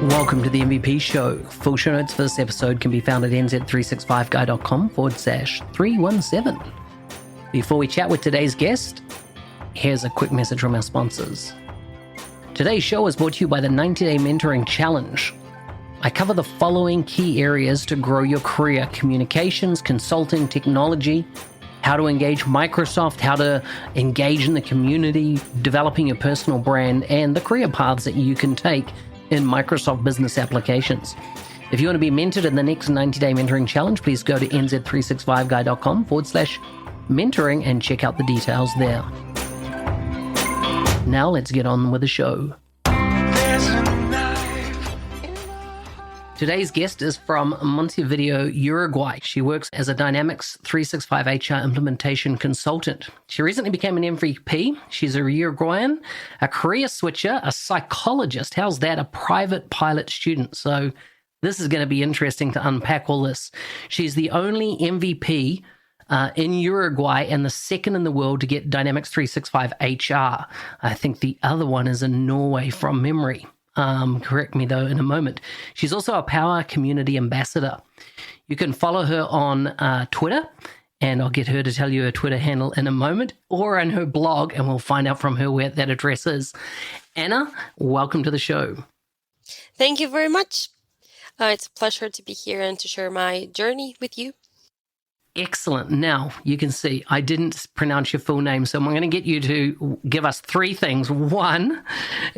Welcome to the MVP Show. Full show notes for this episode can be found at nz365guy.com/317. Before we chat with today's guest, here's a quick message from our sponsors. Today's show is brought to you by the 90-Day Mentoring Challenge. I cover the following key areas to grow your career: communications, consulting, technology, how to engage Microsoft, how to engage in the community, developing your personal brand, and the career paths that you can take in Microsoft business applications. If you want to be mentored in the next 90-Day Mentoring Challenge, please go to nz365guy.com/mentoring and check out the details there. Now let's get on with the show. Today's guest is from Montevideo, Uruguay. She works as a Dynamics 365 HR implementation consultant. She recently became an MVP. She's a Uruguayan, a career switcher, a psychologist. How's that? A private pilot student. So this is going to be interesting to unpack all this. She's the only MVP in Uruguay and the second in the world to get Dynamics 365 HR. I think the other one is in Norway from memory. Correct me though in a moment. She's also a Power Community Ambassador. You can follow her on Twitter, and I'll get her to tell you her Twitter handle in a moment, or on her blog, and we'll find out from her where that address is. Anna, welcome to the show. Thank you very much. It's a pleasure to be here and to share my journey with you. Excellent. Now, you can see I didn't pronounce your full name, so I'm going to get you to give us three things. One,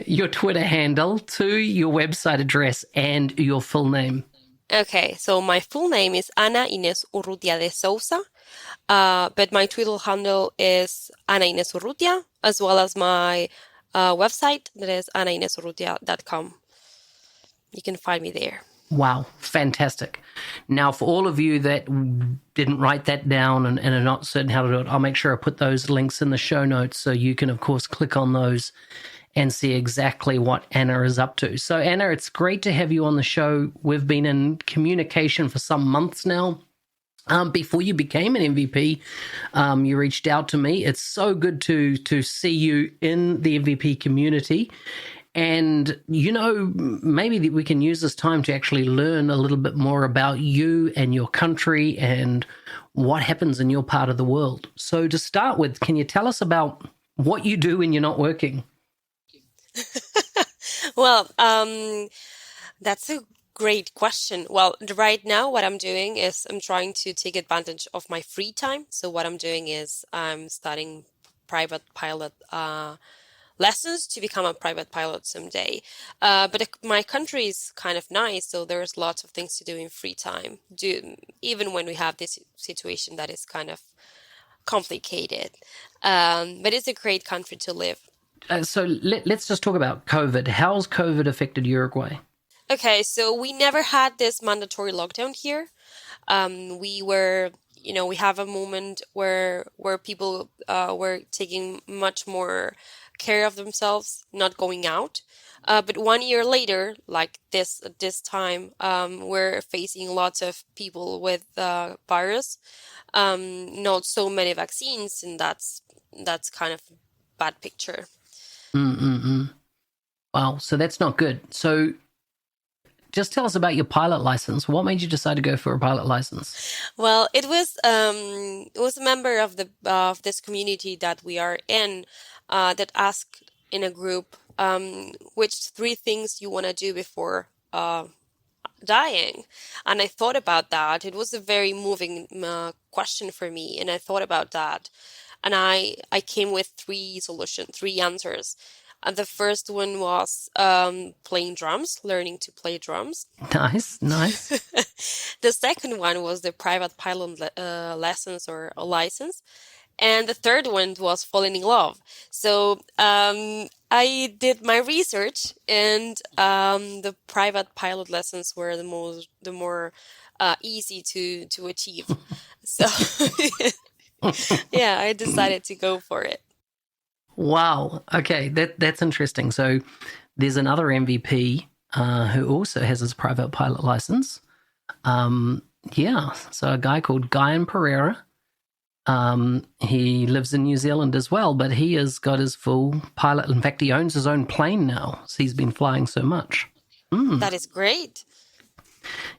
your Twitter handle. Two, your website address, and your full name. Okay, so my full name is Ana Inés Urrutia de Souza, but my Twitter handle is Ana Inés Urrutia, as well as my website, that is anainezurrutia.com. You can find me there. Wow, fantastic. Now, for all of you that didn't write that down and are not certain how to do it, I'll make sure I put those links in the show notes so you can, of course, click on those and see exactly what Anna is up to. So, Anna, it's great to have you on the show. We've been in communication for some months now. Before you became an MVP, you reached out to me. It's so good to see you in the MVP community. And, you know, maybe we can use this time to actually learn a little bit more about you and your country and what happens in your part of the world. So to start with, can you tell us about what you do when you're not working? Well, that's a great question. Well, right now what I'm doing is I'm trying to take advantage of my free time. So what I'm doing is I'm studying private pilot lessons to become a private pilot someday. But my country is kind of nice, so there's lots of things to do in free time, even when we have this situation that is kind of complicated. But it's a great country to live. So let's just talk about COVID. How's COVID affected Uruguay? Okay, so we never had this mandatory lockdown here. We have a moment where people were taking much more care of themselves, not going out. But 1 year later, like this time, we're facing lots of people with virus, not so many vaccines, and that's kind of a bad picture. Wow, so that's not good. So just tell us about your pilot license. What made you decide to go for a pilot license? Well, it was a member of this community that we are in that asked in a group which three things you want to do before dying. And I thought about that. It was a very moving question for me, and I thought about that. And I came with three answers. And the first one was playing drums, learning to play drums. Nice. The second one was the private pilot lessons or a license. And the third one was falling in love. So I did my research, and the private pilot lessons were the more easy to achieve. So yeah, I decided to go for it. Wow. Okay, that's interesting. So there's another MVP who also has his private pilot license. So a guy called Guyan Pereira. He lives in New Zealand as well, but he has got his full pilot. In fact, he owns his own plane now. So he's been flying so much. Mm. That is great.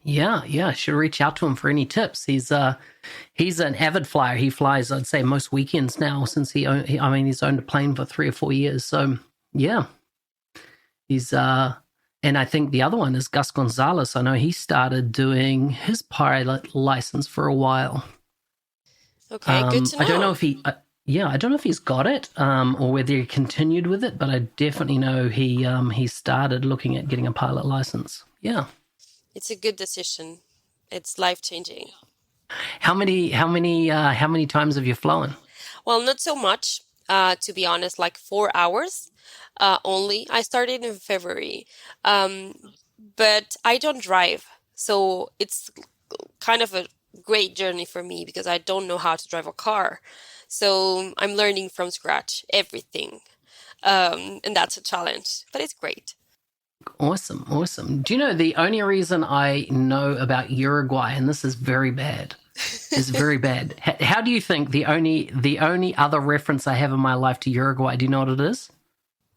Yeah, yeah. Should reach out to him for any tips. He's an avid flyer. He flies, I'd say, most weekends now since he's owned a plane for 3 or 4 years. So yeah, he's and I think the other one is Gus Gonzalez. I know he started doing his pilot license for a while. Okay, good to I don't know know. if I don't know if he's got it or whether he continued with it, but I definitely know he started looking at getting a pilot license. Yeah. It's a good decision. It's life-changing. How many times have you flown? Well, not so much, to be honest, like 4 hours only. I started in February, um, but I don't drive, so it's kind of a great journey for me because I don't know how to drive a car. So I'm learning from scratch everything, and that's a challenge, but it's great. Awesome, awesome. Do you know the only reason I know about Uruguay, and this is very bad, is very bad. How do you think the only other reference I have in my life to Uruguay? Do you know what it is?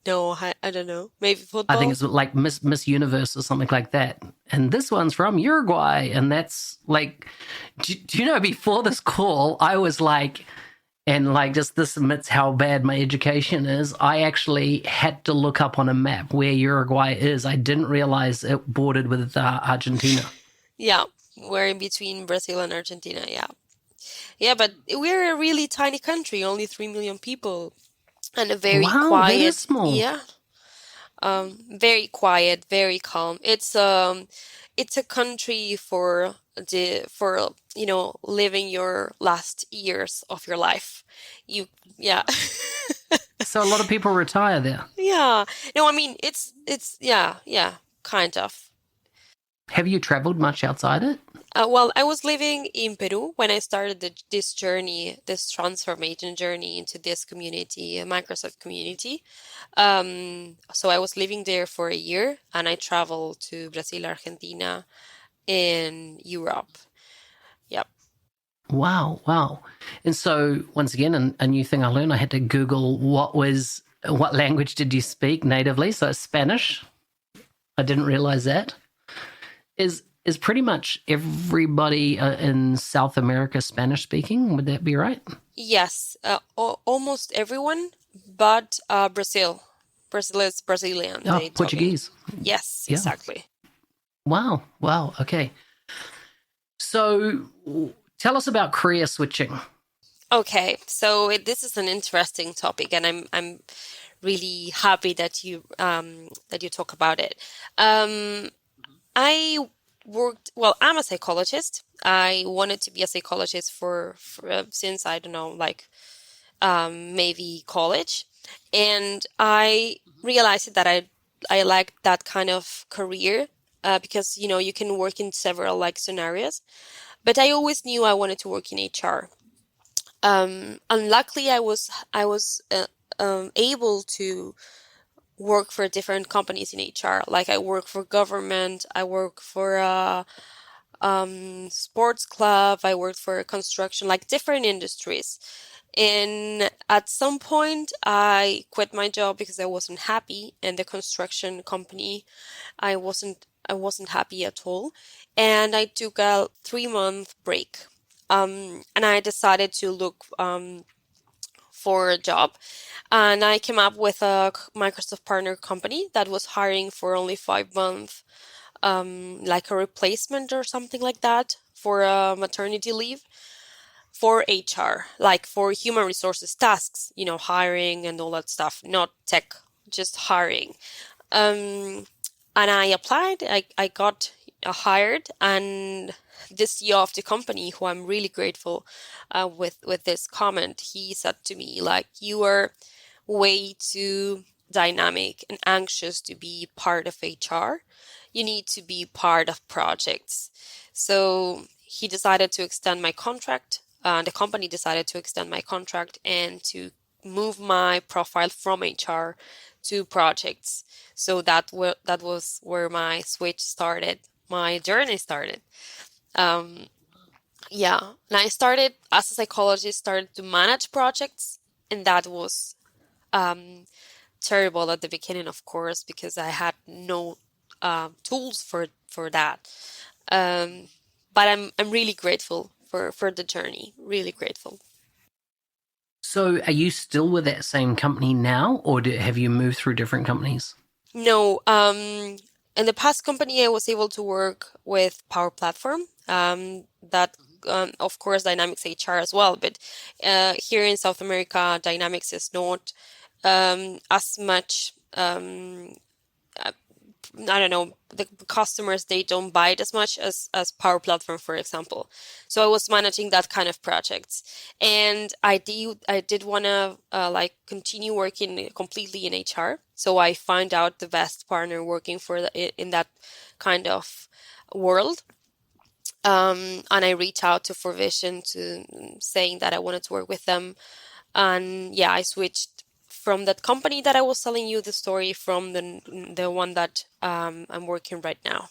No, I don't know. Maybe I think football? it's like Miss Universe or something like that. And this one's from Uruguay, and that's like, do you know? Before this call, I was like, and like just this admits how bad my education is. I actually had to look up on a map where Uruguay is. I didn't realize it bordered with Argentina. Yeah, we're in between Brazil and Argentina. Yeah. Yeah, but we're a really tiny country, only 3 million people, and a very Wow, that is quiet, small. yeah, very quiet, very calm. It's a country for living your last years of your life. You, yeah. So a lot of people retire there. Yeah. No, I mean it's yeah, yeah, kind of. Have you traveled much outside it? Well, I was living in Peru when I started this journey, this transformation journey into this community, a Microsoft community. So I was living there for a year and I traveled to Brazil, Argentina, and Europe. Yep. Wow, wow. And so once again, a new thing I learned, I had to Google what language did you speak natively? So Spanish. I didn't realize that. Is pretty much everybody in South America Spanish speaking? Would that be right? Yes, almost everyone, but Brazil. Brazil is Brazilian, Oh, they talking. Portuguese. Yes, Yeah. exactly. Wow, wow. Okay. So tell us about career switching. Okay, so this is an interesting topic, and I'm really happy that you talk about it. Um, I well, I'm a psychologist. I wanted to be a psychologist for since I don't know, like maybe college, and I realized that I like that kind of career because you can work in several like scenarios. But I always knew I wanted to work in HR. And luckily, I was able to work for different companies in HR. Like I work for government, I work for a sports club, I worked for construction, like different industries. And at some point, I quit my job because I wasn't happy, and the construction company, I wasn't happy at all, and I took a 3 month break. And I decided to look for a job, and I came up with a Microsoft partner company that was hiring for only 5 months, like a replacement or something like that for a maternity leave for HR, like for human resources tasks, hiring and all that stuff, not tech, just hiring. Um, and I applied, I got hired, and the CEO of the company, who I'm really grateful with this comment, he said to me, like, you are way too dynamic and anxious to be part of HR. You need to be part of projects. So he decided to extend my contract. The company decided to extend my contract and to move my profile from HR to projects. So that was where my switch started, my journey started. Um, yeah, and I started as a psychologist, started to manage projects, and that was um, terrible at the beginning, of course, because I had no tools for that. Um, but I'm really grateful for the journey. Really grateful. So are you still with that same company now, or have you moved through different companies? No, in the past company, I was able to work with Power Platform. That, of course, Dynamics HR as well. But here in South America, Dynamics is not as much. I don't know, the customers, they don't buy it as much as Power Platform, for example. So I was managing that kind of projects, and I did want to like continue working completely in HR. So I found out the best partner working in that kind of world. And I reached out to Forvision to saying that I wanted to work with them, and yeah, I switched from that company that I was telling you the story from the one that I'm working right now.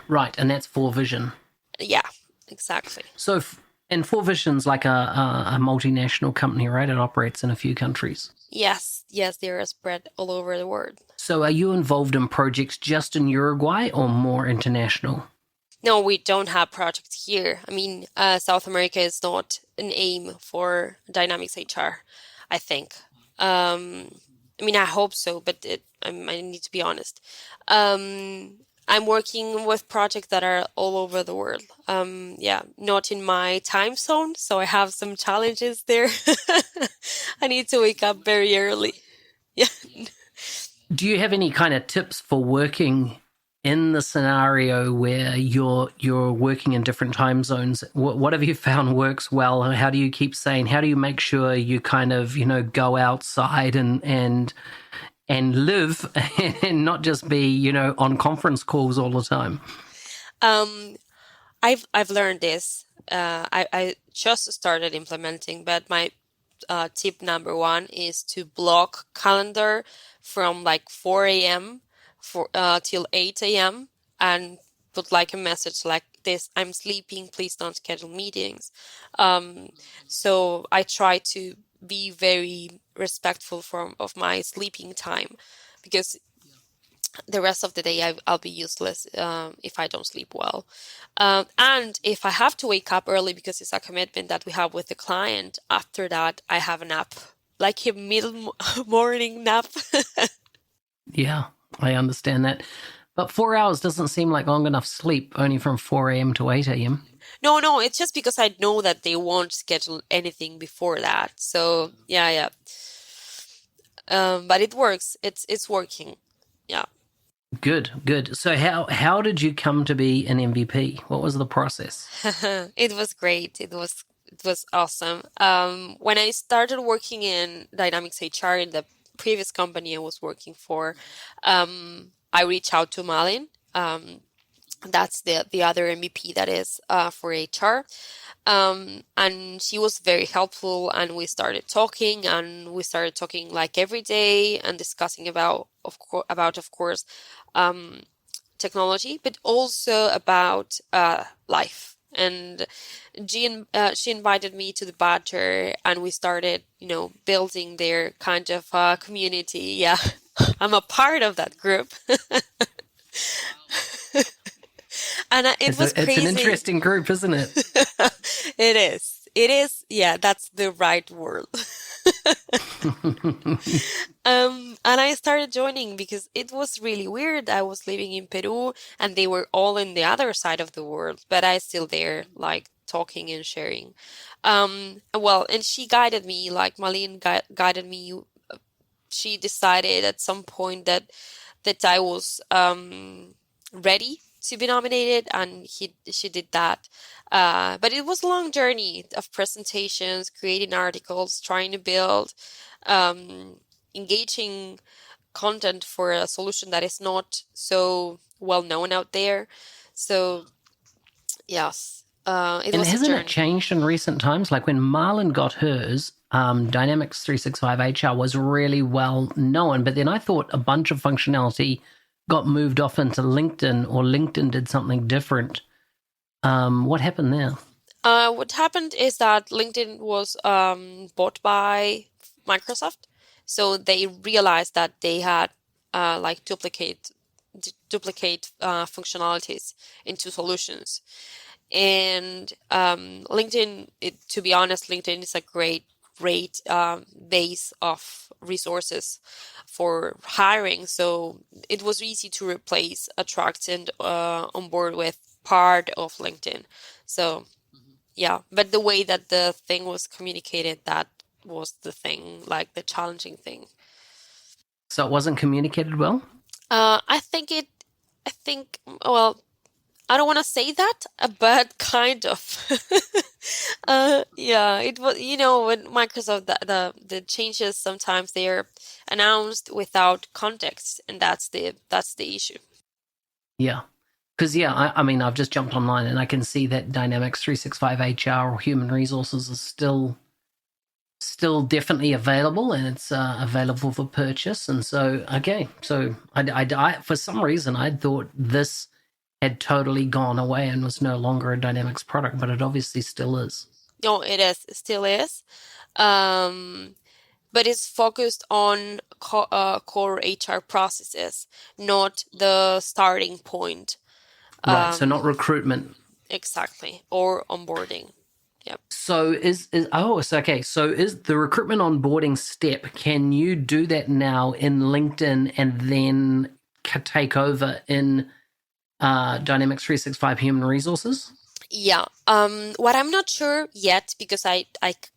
Right, and that's Four Vision. Yeah, exactly. So, and Four Vision's like a multinational company, right? It operates in a few countries. Yes, yes, they are spread all over the world. So are you involved in projects just in Uruguay or more international? No, we don't have projects here. I mean, South America is not an aim for Dynamics HR, I think. I mean, I hope so, but I need to be honest. I'm working with projects that are all over the world. Yeah, not in my time zone, so I have some challenges there. I need to wake up very early. Yeah. Do you have any kind of tips for working in the scenario where you're working in different time zones? What have you found works well? How do you keep sane? How do you make sure you kind of go outside and live and not just be on conference calls all the time? Um, I've learned this. I just started implementing, but my tip number one is to block calendar from like 4 a.m. for till 8 a.m. and put like a message like this: I'm sleeping, please don't schedule meetings. Um, so I try to be very respectful of my sleeping time, because the rest of the day I'll be useless if I don't sleep well. And if I have to wake up early because it's a commitment that we have with the client, after that I have a nap, like a middle morning nap. Yeah, I understand that. But 4 hours doesn't seem like long enough sleep, only from 4 a.m. to 8 a.m. No, it's just because I know that they won't schedule anything before that. So yeah, yeah. But it works. It's working. Yeah. Good, good. So how did you come to be an MVP? What was the process? It was great. It was awesome. When I started working in Dynamics HR in the previous company I was working for, I reached out to Malin. That's the other MVP that is for HR. And she was very helpful, and we started talking, like every day and discussing of course um, technology, but also about life. And she invited me to the Badger, and we started, building their kind of community. Yeah, I'm a part of that group, and it was It's an crazy. interesting group, isn't it? It is. It is. Yeah, that's the right word. And I started joining because it was really weird. I was living in Peru and they were all in the other side of the world, but I still there, like talking and sharing. Well, and she guided me, like Malene guided me. She decided at some point that I was ready to be nominated, and she did that. But it was a long journey of presentations, creating articles, trying to build um, engaging content for a solution that is not so well known out there. So yes, it And was a hasn't it journey. changed in recent times? Like when Marlon got hers, Dynamics 365 HR was really well known, but then I thought a bunch of functionality got moved off into LinkedIn, or LinkedIn did something different. What happened there? What happened is that LinkedIn was bought by Microsoft, so they realized that they had like duplicate. duplicate functionalities into solutions. And LinkedIn, to be honest, LinkedIn is a great base of resources for hiring. So it was easy to replace, attract, and onboard with part of LinkedIn. So yeah, but the way that the thing was communicated, that was the thing, like the challenging thing. So it wasn't communicated well? I think well, I don't want to say that, but kind of. Yeah, it was, when Microsoft, the changes, sometimes they're announced without context, and that's the issue. Yeah. Because, yeah, I mean, I've just jumped online and I can see that Dynamics 365 HR or human resources is still definitely available, and it's available for purchase. And so, okay, so I for some reason, I thought this had totally gone away and was no longer a Dynamics product, but it obviously still is. No, it still is. Um, but it's focused on core HR processes, not the starting point. Right, so not Um, recruitment. exactly, or onboarding. Yep. So okay. So is the recruitment onboarding step? Can you do that now in LinkedIn and then take over in Dynamics 365 Human Resources? Yeah. What I'm not sure yet, because I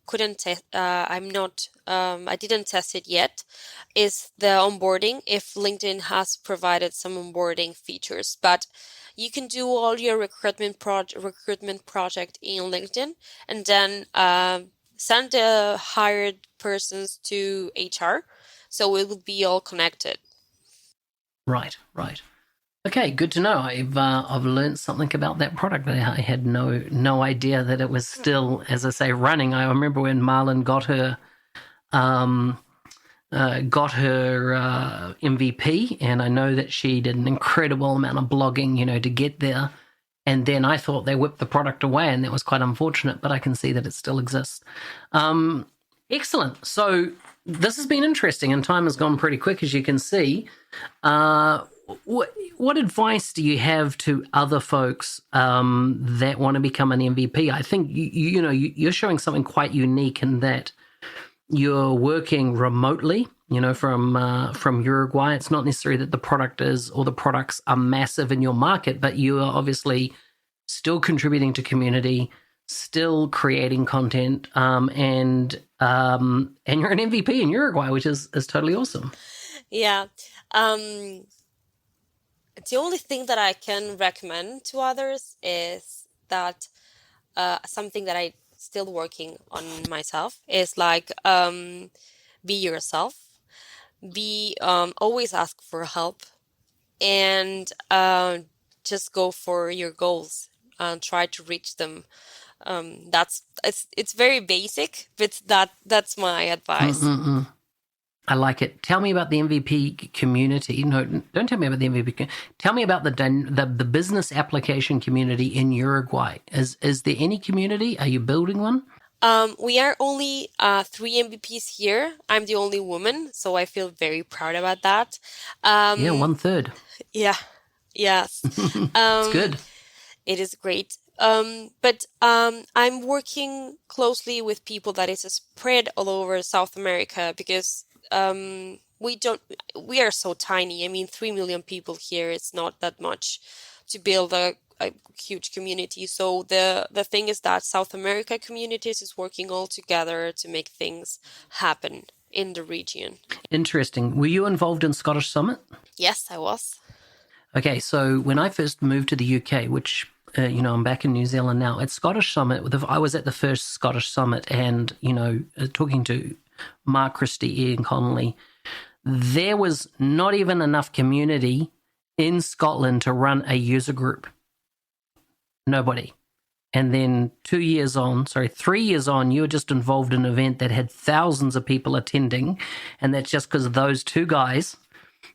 couldn't test. I'm not. I didn't test it yet. Is the onboarding, if LinkedIn has provided some onboarding features, but you can do all your recruitment project in LinkedIn, and then send the hired persons to HR, so it will be all connected. Right, right. Okay, good to know. I've learned something about that product. I had no idea that it was still, as I say, running. I remember when Marlon um, got her MVP, and I know that she did an incredible amount of blogging, to get there. And then I thought they whipped the product away, and that was quite unfortunate. But I can see that it still exists. Excellent. So this has been interesting, and time has gone pretty quick, as you can see. What advice do you have to other folks that want to become an MVP? I think you're showing something quite unique in that you're working remotely, from Uruguay. It's not necessarily that the product is or the products are massive in your market, but you are obviously still contributing to community, still creating content, and you're an MVP in Uruguay, which is totally awesome. Yeah. The only thing that I can recommend to others is that something that I still working on myself is like, be yourself, be always ask for help, and just go for your goals and try to reach them. It's very basic, but that's my advice. Mm-mm-mm. I like it. Tell me about the MVP community. No, don't tell me about the MVP. Tell me about the business application community in Uruguay. Is there any community? Are you building one? We are only 3 MVPs here. I'm the only woman, so I feel very proud about that. Yeah, Um, 1/3. yeah, yes, It's um, good. it is great. But I'm working closely with people that is spread all over South America, because we are so tiny. I mean, 3 million people here, it's not that much to build a huge community. So the thing is that South America communities is working all together to make things happen in the region. Interesting. Were you involved in Scottish Summit? Yes, I was. Okay, so when I first moved to the UK, which I'm back in New Zealand now, at Scottish Summit, I was at the first Scottish Summit, and talking to Mark Christie, Ian Connolly, there was not even enough community in Scotland to run a user group. Nobody. And then 3 years on, you were just involved in an event that had thousands of people attending, and that's just because those two guys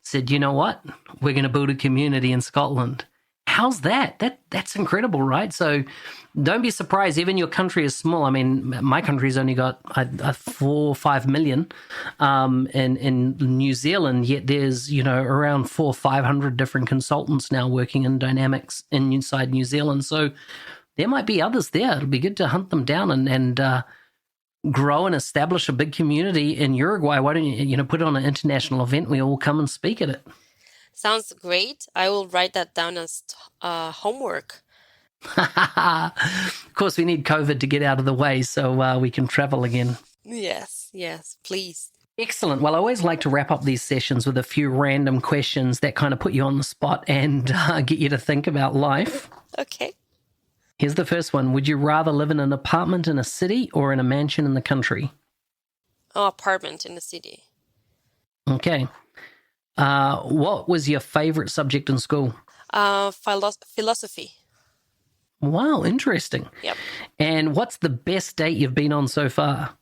said, you know what, we're going to build a community in Scotland. How's that? That's incredible, right? So don't be surprised. Even your country is small. I mean, my country's only got 4 or 5 million in New Zealand, yet there's, around 400 or 500 different consultants now working in dynamics inside New Zealand. So there might be others there. It'll be good to hunt them down and grow and establish a big community in Uruguay. Why don't you, put on an international event? We all come and speak at it. Sounds great. I will write that down as homework. Of course, we need COVID to get out of the way so we can travel again. Yes, please. Excellent. Well, I always like to wrap up these sessions with a few random questions that kind of put you on the spot and get you to think about life. Okay. Here's the first one. Would you rather live in an apartment in a city or in a mansion in the country? Oh, apartment in the city. Okay. What was your favorite subject in school? Philosophy. Wow, interesting. Yep. And what's the best date you've been on so far?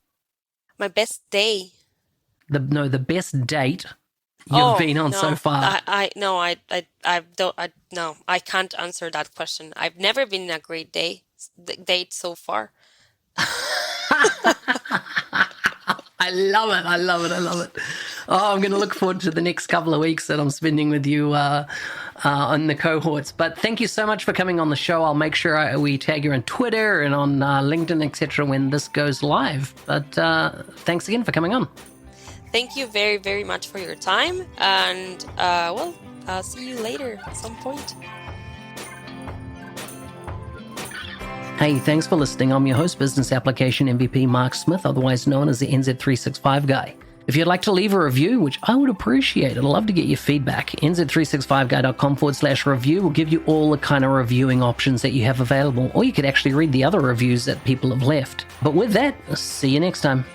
My best day. The best date you've been on so far. I can't answer that question. I've never been in a great date so far. I love it. Oh, I'm going to look forward to the next couple of weeks that I'm spending with you on the cohorts. But thank you so much for coming on the show. I'll make sure we tag you on Twitter and on LinkedIn, etc. when this goes live. But thanks again for coming on. Thank you very, very much for your time. And, I'll see you later at some point. Hey, thanks for listening. I'm your host, Business Application MVP Mark Smith, otherwise known as the NZ365 guy. If you'd like to leave a review, which I would appreciate, I'd love to get your feedback. nz365guy.com/review will give you all the kind of reviewing options that you have available, or you could actually read the other reviews that people have left. But with that, see you next time.